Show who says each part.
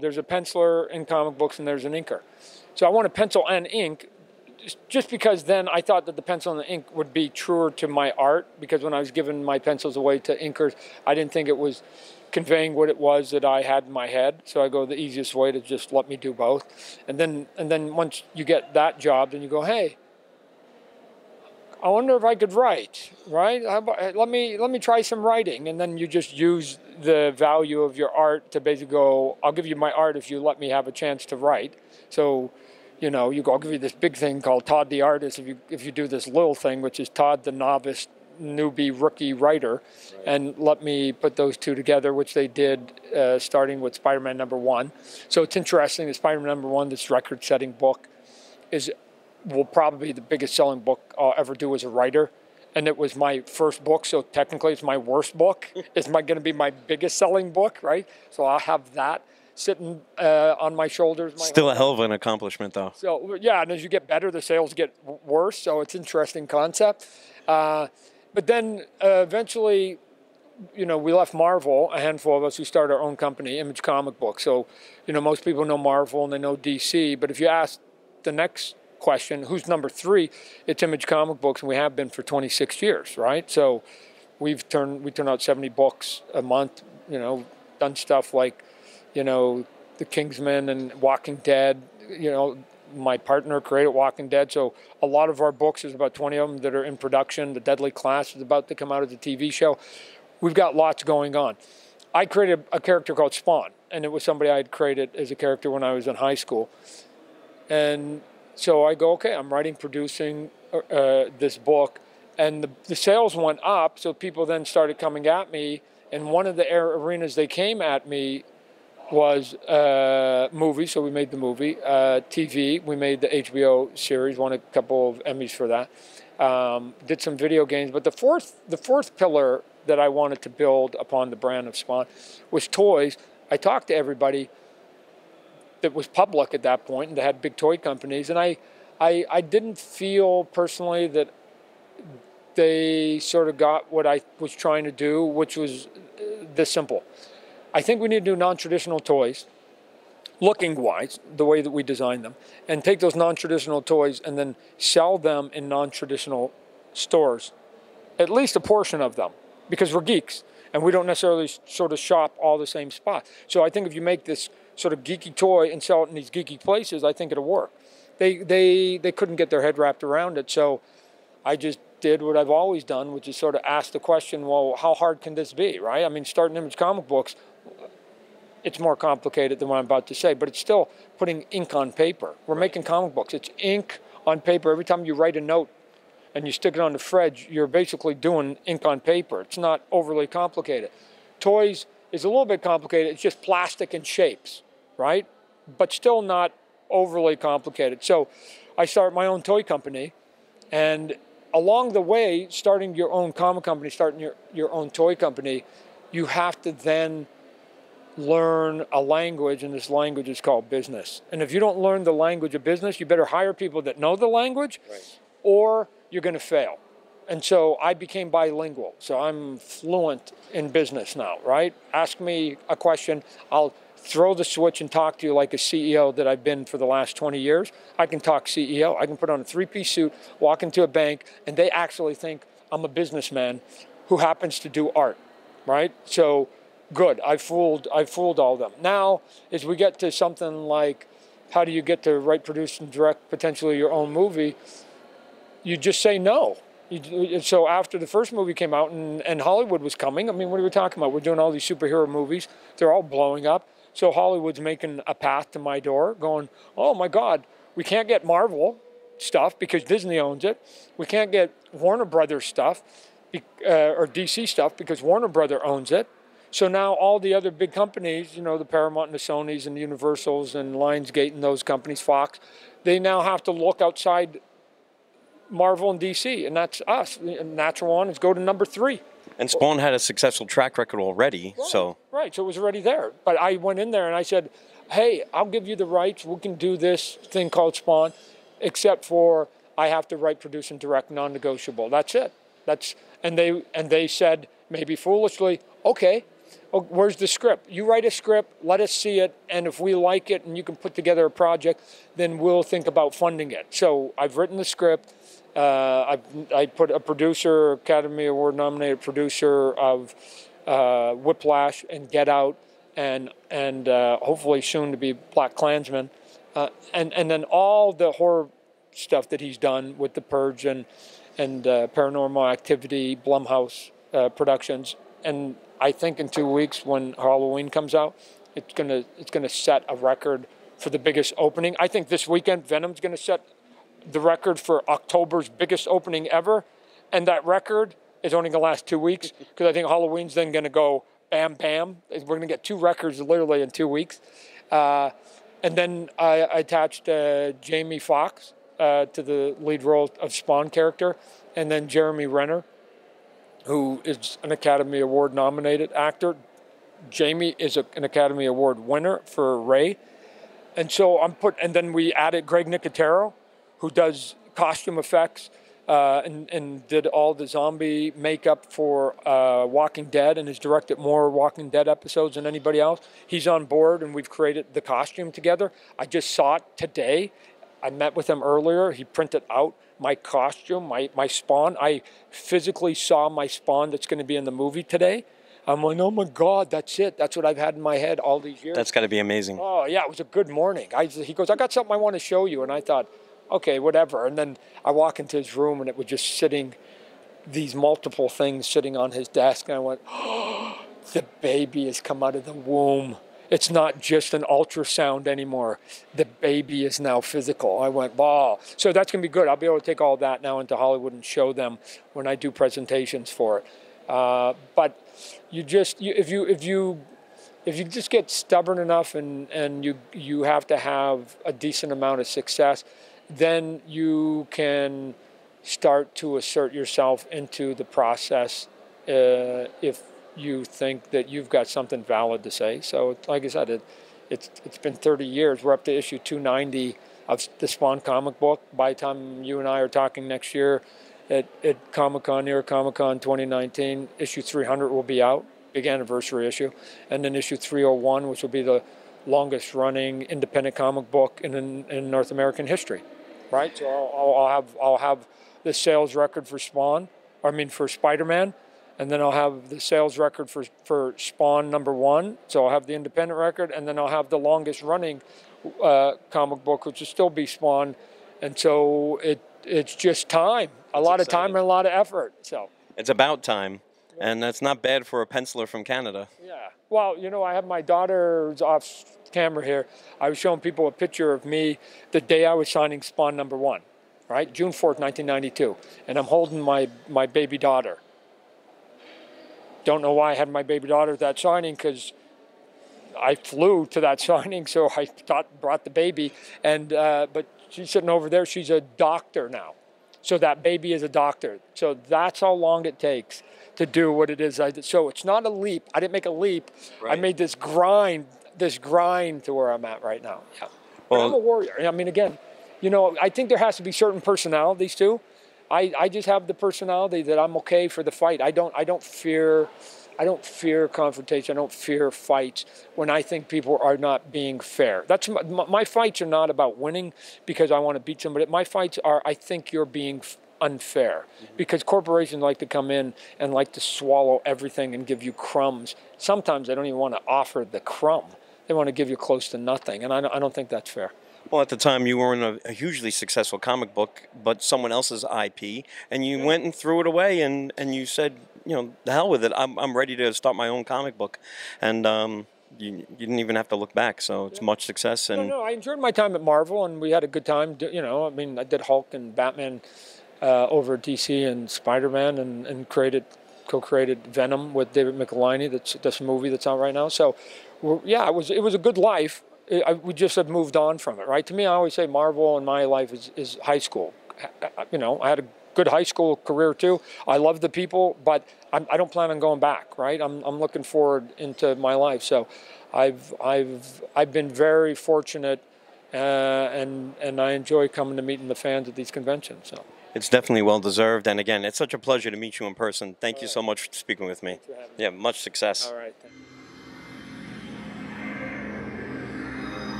Speaker 1: There's a penciler in comic books and there's an inker. So I want a pencil and ink just because then I thought that the pencil and the ink would be truer to my art, because when I was giving my pencils away to inkers, I didn't think it was conveying what it was that I had in my head. So I go the easiest way to just let me do both. And then once you get that job, then you go, hey, I wonder if I could write, right? Let me try some writing. And then you just use the value of your art to basically go, I'll give you my art if you let me have a chance to write. So, you know, you go, I'll give you this big thing called Todd the Artist if you do this little thing, which is Todd the Novice, Newbie, Rookie Writer. Right. And let me put those two together, which they did starting with Spider-Man #1. So it's interesting that Spider-Man #1, this record-setting book, will probably be the biggest selling book I'll ever do as a writer. And it was my first book, so technically it's my worst book. It's going to be my biggest selling book, right? So I'll have that sitting on my shoulders.
Speaker 2: Still a hell of an accomplishment, though.
Speaker 1: So, yeah, and as you get better, the sales get worse, so it's an interesting concept. But then eventually, you know, we left Marvel, a handful of us who started our own company, Image Comic Book. So, you know, most people know Marvel and they know DC, but if you ask the next question, who's number 3? It's Image Comic Books, and we have been for 26 years, right? So we turn out 70 books a month, you know, done stuff like, you know, The Kingsman and Walking Dead. You know, my partner created Walking Dead, so a lot of our books, there's about 20 of them that are in production. The Deadly Class is about to come out as a TV show. We've got lots going on. I created a character called Spawn, and it was somebody I had created as a character when I was in high school. And so I go, okay, I'm writing, producing this book, and the sales went up, so people then started coming at me, and one of the arenas they came at me was movies, so we made the movie, TV, we made the HBO series, won a couple of Emmys for that, did some video games, but the fourth pillar that I wanted to build upon the brand of Spawn was toys. I talked to everybody that was public at that point, and they had big toy companies, and I didn't feel personally that they sort of got what I was trying to do, which was this simple. I think we need to do non-traditional toys, looking-wise, the way that we design them, and take those non-traditional toys and then sell them in non-traditional stores, at least a portion of them, because we're geeks, and we don't necessarily sort of shop all the same spots. So I think if you make this sort of geeky toy and sell it in these geeky places, I think it'll work. They couldn't get their head wrapped around it, so I just did what I've always done, which is sort of ask the question, well, how hard can this be, right? I mean, starting Image Comic Books, it's more complicated than what I'm about to say, but it's still putting ink on paper. We're making comic books. It's ink on paper. Every time you write a note and you stick it on the fridge, you're basically doing ink on paper. It's not overly complicated. Toys is a little bit complicated. It's just plastic and shapes, right? But still not overly complicated. So I started my own toy company, and along the way, starting your own comic company, starting your own toy company, you have to then learn a language, and this language is called business. And if you don't learn the language of business, you better hire people that know the language, right, or you're going to fail. And so I became bilingual. So I'm fluent in business now, right? Ask me a question, I'll throw the switch and talk to you like a CEO that I've been for the last 20 years. I can talk CEO. I can put on a 3-piece suit, walk into a bank, and they actually think I'm a businessman who happens to do art, right? So good, I fooled all of them. Now, as we get to something like, how do you get to write, produce, and direct potentially your own movie, you just say no. So after the first movie came out and Hollywood was coming, I mean, what are we talking about? We're doing all these superhero movies. They're all blowing up. So Hollywood's making a path to my door going, oh my God, we can't get Marvel stuff because Disney owns it. We can't get Warner Brothers stuff or DC stuff because Warner Brothers owns it. So now all the other big companies, you know, the Paramount and the Sonys and the Universals and Lionsgate and those companies, Fox, they now have to look outside Marvel and DC, and that's us. The natural one is go to number 3.
Speaker 2: And Spawn had a successful track record already,
Speaker 1: right,
Speaker 2: so...
Speaker 1: Right, so it was already there. But I went in there and I said, hey, I'll give you the rights. We can do this thing called Spawn, except for I have to write, produce, and direct, non-negotiable. That's it. And they said, maybe foolishly, okay. oh, where's the script? You write a script, let us see it, and if we like it and you can put together a project, then we'll think about funding it. So I've written the script. I put a producer, Academy Award nominated producer of Whiplash and Get Out, and hopefully soon to be Black Klansman, and then all the horror stuff that he's done with The Purge and Paranormal Activity, Blumhouse productions. And I think in 2 weeks when Halloween comes out, it's gonna set a record for the biggest opening. I think this weekend Venom's gonna set the record for October's biggest opening ever, and that record is only gonna last 2 weeks because I think Halloween's then gonna go bam bam. We're gonna get 2 records literally in 2 weeks, and then I attached Jamie Foxx to the lead role of Spawn character, and then Jeremy Renner, who is an Academy Award nominated actor. Jamie is an Academy Award winner for Ray. And so and then we added Greg Nicotero, who does costume effects and did all the zombie makeup for Walking Dead and has directed more Walking Dead episodes than anybody else. He's on board and we've created the costume together. I just saw it today. I met with him earlier. He printed out my costume, my Spawn. I physically saw my Spawn that's going to be in the movie today. I'm like, oh my God, that's it. That's what I've had in my head all these years.
Speaker 2: That's got to be amazing.
Speaker 1: Oh yeah, it was a good morning. He goes, I got something I want to show you. And I thought, okay, whatever. And then I walk into his room and it was just sitting, these multiple things sitting on his desk. And I went, oh, the baby has come out of the womb. It's not just an ultrasound anymore. The baby is now physical. I went, wow. So that's going to be good. I'll be able to take all that now into Hollywood and show them when I do presentations for it. But if you just get stubborn enough and you have to have a decent amount of success, then you can start to assert yourself into the process if you think that you've got something valid to say. So like I said, it's been 30 years. We're up to issue 290 of the Spawn comic book. By the time you and I are talking next year at Comic-Con, New York Comic-Con 2019, issue 300 will be out, big anniversary issue. And then issue 301, which will be the longest running independent comic book in North American history, right? So I'll have the sales record for for Spider-Man. And then I'll have the sales record for Spawn #1. So I'll have the independent record, and then I'll have the longest running comic book, which will still be Spawn. And so it's just time, a lot of time and a lot of effort. So
Speaker 2: it's about time, and that's not bad for a penciler from Canada.
Speaker 1: Yeah. Well, I have my daughter's off camera here. I was showing people a picture of me the day I was signing Spawn #1, right? June 4th, 1992. And I'm holding my baby daughter. Don't know why I had my baby daughter at that signing, because I flew to that signing, so I brought the baby. And but she's sitting over there. She's a doctor now. So that baby is a doctor. So that's how long it takes to do what it is I did. So it's not a leap. I didn't make a leap. Right. I made this grind to where I'm at right now. Yeah. Well, but I'm a warrior. I mean, again, I think there has to be certain personalities too. I just have the personality that I'm okay for the fight. I don't fear confrontation. I don't fear fights when I think people are not being fair. That's my fights are not about winning because I want to beat somebody. My fights are, I think you're being unfair, because corporations like to come in and like to swallow everything and give you crumbs. Sometimes they don't even want to offer the crumb. They want to give you close to nothing, and I don't think that's fair.
Speaker 2: Well, at the time, you were in a hugely successful comic book, but someone else's IP, and you went and threw it away, and you said, the hell with it. I'm ready to start my own comic book, and you didn't even have to look back. So it's much success. And
Speaker 1: no, I enjoyed my time at Marvel, and we had a good time. I did Hulk and Batman over at DC and Spider-Man, and co-created Venom with David McFarlane. That's a movie that's out right now. So, it was a good life. We just have moved on from it, right? To me, I always say Marvel in my life is high school. I had a good high school career too. I love the people, but I don't plan on going back, right? I'm looking forward into my life. So I've been very fortunate, and I enjoy coming to meeting the fans at these conventions. So.
Speaker 2: It's definitely well deserved. And again, it's such a pleasure to meet you in person. Thank you so much for speaking with me.
Speaker 1: Thanks for having me.
Speaker 2: Yeah, much success.
Speaker 1: All right. Thank you.